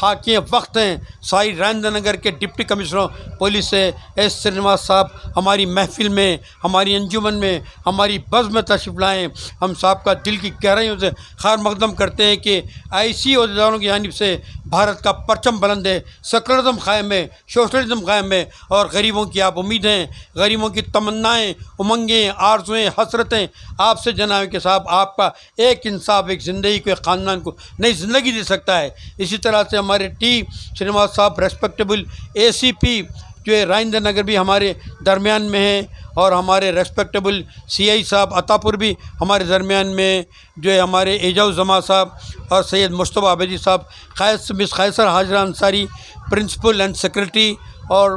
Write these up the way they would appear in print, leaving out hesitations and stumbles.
حاکم وقت ہیں سائی راجندر نگر کے deputy commissioner police S Srinivas صاحب ہماری محفل میں، ہماری انجمن میں، ہماری بزم میں تشریف لائیں. ہم صاحب کا دل کی گہرائیوں سے خیر مقدم کرتے ہیں کہ ایسی عہدیداروں کی جانب سے بھارت کا پرچم بلند ہے، سیکولرزم قائم ہے، سوشلزم قائم ہے، اور غریبوں کی آپ امیدیں، غریبوں کی تمنائیں، امنگیں، آرزویں، حسرتیں آپ سے جناب کہ صاحب آپ کا ایک انصاف ایک زندگی کو، ایک خاندان کو نئی زندگی دے سکتا ہے. اسی طرح سے ہمارے ٹی سرینواس صاحب ریسپیکٹیبل اے سی پی جو ہے راجندر نگر بھی ہمارے درمیان میں ہیں، اور ہمارے ریسپیکٹیبل سی آئی صاحب عطاپور بھی ہمارے درمیان میں، جو ہے ہمارے اعجاز زماں صاحب اور سید مصطفیٰ عبیدی صاحب، miss Qaiser Hajra Ansari principal and secretary, اور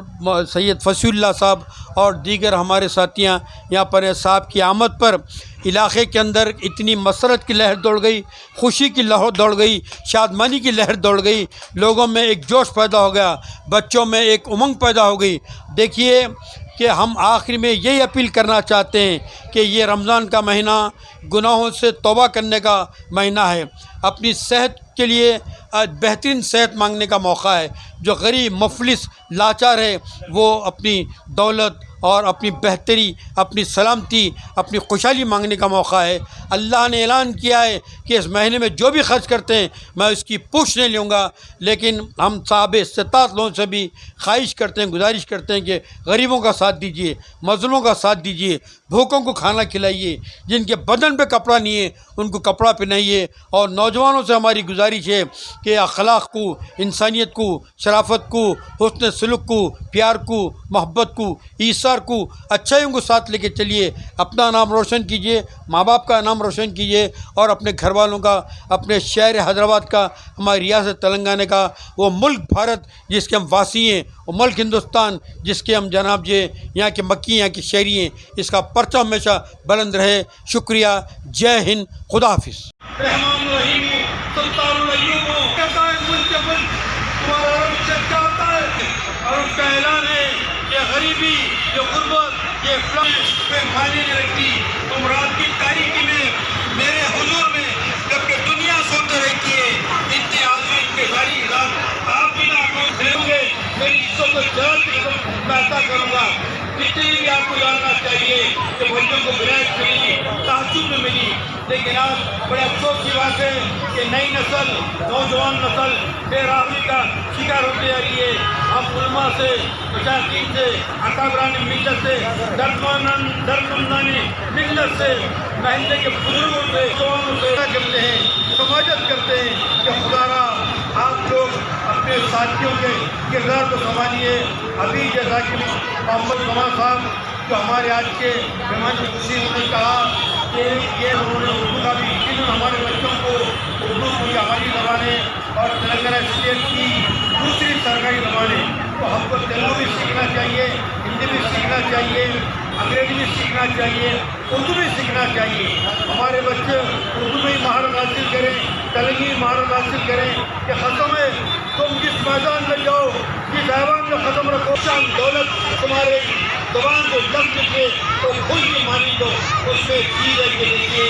سید فصیح اللہ صاحب اور دیگر ہمارے ساتھیاں یہاں پر صاحب کی آمد پر علاقے کے اندر اتنی مسرت کی لہر دوڑ گئی، خوشی کی لہر دوڑ گئی، شادمانی کی لہر دوڑ گئی، لوگوں میں ایک جوش پیدا ہو گیا، بچوں میں ایک امنگ پیدا ہو گئی. دیکھیے کہ ہم آخر میں یہی اپیل کرنا چاہتے ہیں کہ یہ رمضان کا مہینہ گناہوں سے توبہ کرنے کا مہینہ ہے، اپنی صحت کے لیے بہترین صحت مانگنے کا موقع ہے. جو غریب مفلس لاچار ہے وہ اپنی دولت اور اپنی بہتری، اپنی سلامتی، اپنی خوشحالی مانگنے کا موقع ہے. اللہ نے اعلان کیا ہے کہ اس مہینے میں جو بھی خرچ کرتے ہیں میں اس کی پوچھ نہیں لوں گا، لیکن ہم صاحب استطاعت لوگوں سے بھی خواہش کرتے ہیں، گزارش کرتے ہیں کہ غریبوں کا ساتھ دیجیے، مظلوموں کا ساتھ دیجیے، بھوکوں کو کھانا کھلائیے، جن کے بدن پہ کپڑا نہیں ہے ان کو کپڑا پہنائیے. اور نوجوانوں سے ہماری گزارش ہے کہ اخلاق کو، انسانیت کو، شرافت کو، حسن سلوک کو، پیار کو، محبت کو، ایثار کو، اچھائیوں کو ساتھ لے کے چلیے. اپنا نام روشن کیجیے، ماں باپ کا نام روشن کیجیے، اور اپنے گھر والوں کا، اپنے شہر حیدرآباد کا، ہماری ریاست تلنگانہ کا، وہ ملک بھارت جس کے ہم واسی ہیں، وہ ملک ہندوستان جس کے ہم جناب جی یہاں کے مکی، یہاں کے شہری ہیں، اس کا پرچم ہمیشہ بلند رہے. شکریہ. جے ہند. خدا حافظ. رحمان الرحیم ستار العیوب کہتا ہے ملک کے ملک تمہارا رب سے چاہتا ہے، اور اس کا اعلان ہے کہ غریبی، یہ غربت، یہ فلم پہ معنی نہیں رکھتی. تم رات کی تاریکی میں میرے حضور میں جبکہ دنیا سوتے رہتی ہے، اتنے آدمی اتنے ساری رات آپ بھی نہ دیں گے، میری عزت کو جان میں عطا کروں گا. جتنی بھی آپ کو جاننا چاہیے کہ بچوں کو ولایت ملی، تحجد میں ملی، لیکن آج بڑے افسوس کی بات ہے کہ نئی نسل، نوجوان نسل بے راہی کا شکار ہوتی جا رہی ہے. ہم علماء سے، مشاہدین سے، اکابران ملت سے، درمندان ملت سے، محلے کے بزرگوں سے، جوانوں سے کرتے ہیں، سماجت کرتے ہیں کہ خدا را آپ لوگ اپنے ساتھیوں کے کردار کو سنبھالیے. ابھی جیسا کہ محمد زمان صاحب جو ہمارے آج کے مہمان کی خوشی نے کہا کہ یہ انہوں نے اردو کا بھی علم ہمارے بچوں کو، اردو کی ہماری زبانیں اور تلنگانہ اسٹیٹ کی دوسری سرکاری زبانیں، تو ہم کو تیلگو بھی سیکھنا چاہیے، ہندی بھی سیکھنا چاہیے، انگریزی بھی سیکھنا چاہیے، اردو بھی سیکھنا چاہیے. ہمارے بچے اردو میں ہی مہارت حاصل کریں، تلنگی میں مہارت حاصل کریں کہ ختم ہے تم جس میدان میں جاؤ، جس حیوان میں ختم رکھو، شان دولت تمہارے زبان کو لگ چکے تو کھل کے مانی دو، اس میں چیز ہے کہ دیکھیے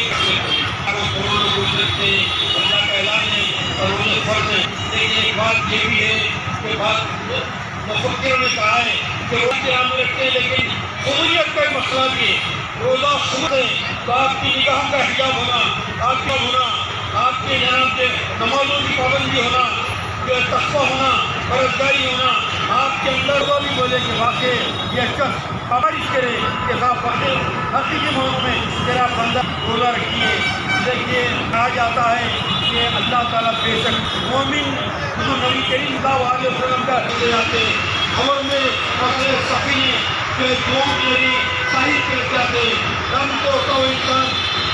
اللہ کا اعلان ہے اور انہیں فرض ہے. لیکن ایک بات یہ بھی ہے کہ بات مفکروں نے کہا ہے کہ روزے ہم رکھتے ہیں لیکن قبولیت کا مسئلہ بھی ہے. روزہ خود ہے تو آپ کی نگاہ کا حجاب ہونا، آپ کا ہونا، آپ کے جناب کے نمازوں کی پابندی ہونا، جو تقویٰ ہونا، پرہیزگاری ہونا، آپ کے اندر وہ بھی بولے کہ واقعی یہ شخص خواہش کرے کہ صاحب حقیقی معنوں میں تیرا بندہ روزہ رکھیے. دیکھیے کہا جاتا ہے کہ اللہ تعالیٰ بے شک مومن نبی کریم صلی اللہ علیہ وسلم کا چلے جاتے ہیں. خبر میں فصل سفی کے دعاؤں کے لیے صحیح کر جاتے ہیں. دم تو انسان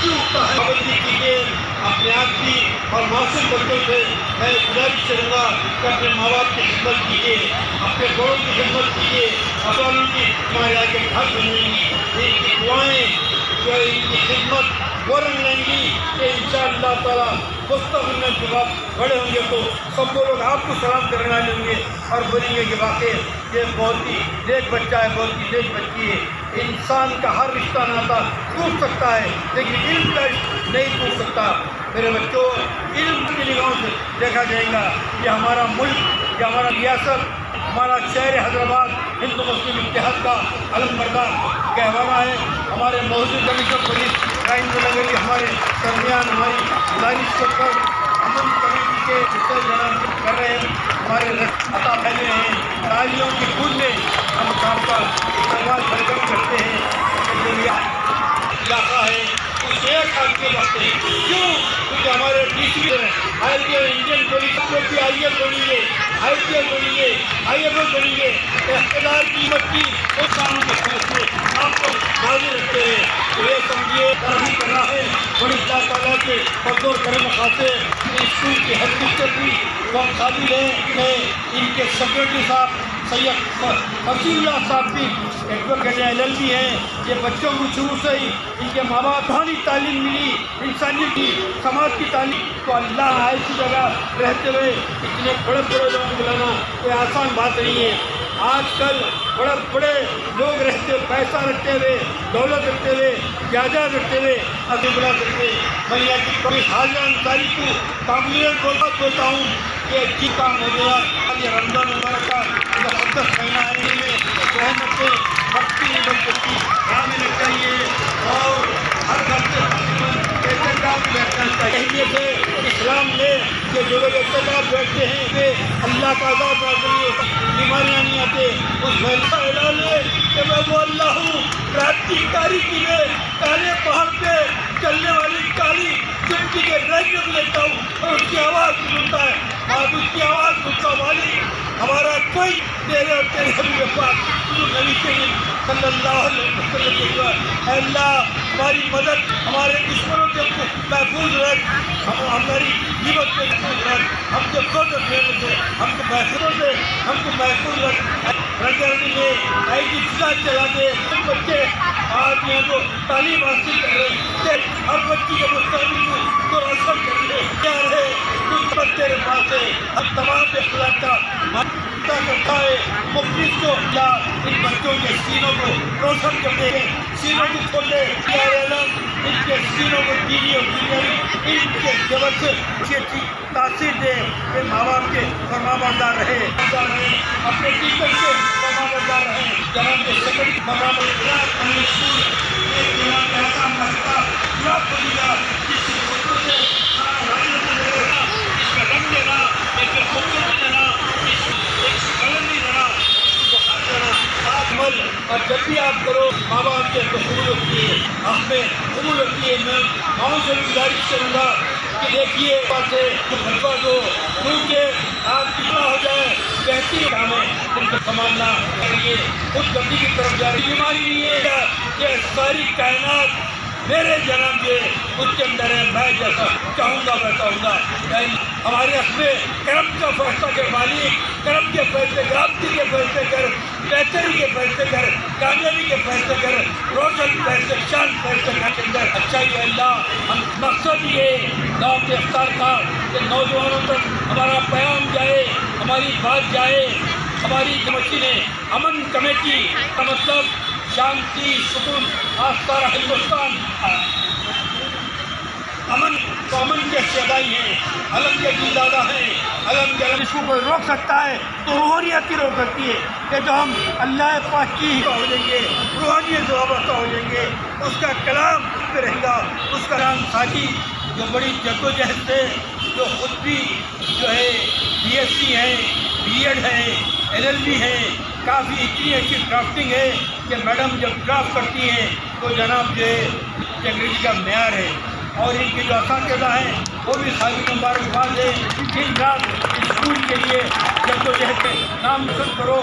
چوکتا ہے. پابندی کیجیے اپنے آپ کی اور معصوم بچوں سے. میں گزارش کروں گا کہ اپنے ماں باپ کی خدمت کیجیے، اپنے بڑوں کی خدمت کیجیے، افراد کی ہمارے آگے گھر بنیں گی. ان کی دعائیں جو ان کی خدمت وہ رنگ لیں گی کہ انشاءاللہ تعالیٰ مستقبل میں جب آپ بڑے ہوں گے تو سب وہ لوگ آپ کو سلام کرنے والے ہوں گے اور بولیں گے کہ واقعی یہ بہت ہی نیک بچہ ہے، بہت ہی نیک بچی ہے۔ انسان کا ہر رشتہ ناتا ٹوٹ سکتا ہے لیکن علم کا نہیں ٹوٹ سکتا۔ میرے بچوں، علم کی نگاہوں سے دیکھا جائے گا کہ ہمارا ملک، یہ ہمارا ریاست، ہمارا شہر حیدرآباد ہندو مسلم اتحاد کا علم بردار کہوانا ہے۔ ہمارے موجود کمشنر پولیس راجندر نگر ہمارے درمیان ہماری گزارش پر امن کمیٹی کے جناب کر رہے ہیں، ہمارے عطا پہلے ہیں، تالیوں کی خود میں ہم کام کا استعمال برکم کرتے ہیں۔ علاقہ ہے اس ایک حال کے وقت ہے، کیوں؟ کیونکہ ہمارے ڈی سی آئی پی ایل انڈین پولیس کو بھی آئی ایف بنیں گے، آئی پی ایل بنیں گے، آئی ایف ایل بنیں گے، اقتدار قیمت کی اس کام کے فیصلے آپ کو حاضر رکھتے ہیں۔ تو یہ سمجھیے ترقی کرنا ہے بڑی اللہ تعالیٰ کے فضل و کرم خاصے اسکول کی ہر ٹیچر بھی بہت قابل ہیں، ان کے سیکرٹری صاحب سید حسین اللہ صاحب بھی ایڈوکیٹ LLB ہیں۔ یہ بچوں کو شروع سے ہی ان کے ماں باپ روحانی تعلیم ملی، انسانیت کی، سماج کی تعلیم، تو اللہ ایسی جگہ رہتے ہوئے اتنے بڑے بڑے لوگ بلانا کوئی آسان بات نہیں ہے۔ آج کل بڑے بڑے لوگ رہتے، پیسہ رکھتے ہوئے، دولت رکھتے ہوئے، جائیداد رکھتے ہوئے ابھی بلا کرتے۔ میں یہ حاضر انصاری کو قابلیت بولتا ہوں کہ اچھی کام ہو گیا۔ یہ رمضان مبارک کا مقدس مہینہ ہے، میں رحمت سے بختی بلکہ رامنے چاہیے اور ہر گھر سے اعتکاف بیٹھنا چاہیے۔ اہمیت ہے اسلام میں کہ جو لوگ اعتکاف بیٹھتے ہیں کہ اللہ کا عذاب نازل نہیں ہوتا، بیماریاں نہیں آتے۔ اس بہن کا اعلان ہے کہ میں وہ اللہ ہوں رات کی تاریکی میں کالے پہاڑ پہ چلنے والی کالی چمٹی کے رنگ کو لیتا ہوں اور اس کی آواز سنتا ہے، آج اس کی آواز سنتا مالک ہمارا کوئی تیرے اور تیرے حبیب پاک نبی کریم صلی اللہ علیہ وسلم کے دعا، اے اللہ ہماری مدد، ہمارے دشمنوں سے محفوظ رکھ، ہماری غیبت سے محفوظ رکھ، ہم سے قدرت دینے سے، ہم کو محفوظ سے ہم کو محفوظ رکھ۔ رنگرنی میں ایسی فضا چلا دے، بچے آج یہاں کو تعلیم حاصل کر رہے ہیں، ہر بچی کے مستقبل کو روشن کر رہے کیا ہے کچھ بچ تیرے پاس ہے۔ ہم تمام اخلاق کا کرتا ہے مفلس کو یا ان بچوں کے سینوں کو روشن کر دے، سینوں کو کھول دے، ان کے سینوں کو دینی اور دنیاوی ان کے جبر سے اچھی تاثیر دے کہ ماں باپ کے فرما بردار رہے، اپنے ٹیچر کے فرما بردار رہے، جناب کے سیکرٹری فرما بردار اپنے اسکول ایک جناب ایسا مسئلہ خلاف ہو گیا جس کے فوٹو سے اس کا رنگ لینا، ایک خوبصورت لینا، اور جب بھی آپ کرو ماں باپ کے قبول ہوتی ہے، آپ میں قبول ہوتی ہے۔ میں ماؤں سے بھی گزارش کروں گا کہ دیکھیے بات ہے تو بھجوا دو، کیونکہ آپ کتنا ہو جائے بہترین کام ہے ان کو سنبھالنا چاہیے۔ خود گندی کی طرف جا رہی بیماری نہیں ہے کہ ساری کائنات میرے جنم کے اس کے اندر ہے، میں جیسا چاہوں گا ویسا ہوں گا۔ ہمارے حق میں کرم کا فیصلہ کر مالک، کرم کے فیصلے کر، آپسی کے فیصلے کر، بہتری کے فیصلے کر، کامیابی کے فیصلے کر، روشن فیصلے، شان فیصلے کر کے اندر اچھائی ہے اللہ۔ ہم مقصد یہ گاؤں کے افطار کا کہ نوجوانوں تک ہمارا پیام جائے، ہماری بات جائے۔ ہماری کمیٹی نے امن کمیٹی کا مطلب شانتی، سکون، آستارہ ہندوستان، امن تو امن کے شہدائی ہیں، علم کے جیدادہ ہیں، علم کے اس کو کوئی روک سکتا ہے تو روحانیت ہی روک سکتی ہے کہ جو ہم اللہ پاک کی ہو جائیں گے، روحانیت سے وابستہ ہو جائیں گے، اس کا کلام پہ رہے گا، اس کا کلام ساتھی جو بڑی جدوجہد سے، جو خود بھی جو ہے BSc ہیں، B.Ed ہیں، LLB ہیں، کافی اتنی اچھی ڈرافٹنگ ہے کہ میڈم جب ڈرافٹ کرتی ہیں تو جناب جو ہے انگریزی کا معیار ہے، اور ان کے جو اساتذہ ہیں وہ بھی خالی مبارکباد ہے۔ دن رات اسکول کے لیے جدوجہد میں نام روشن کرو۔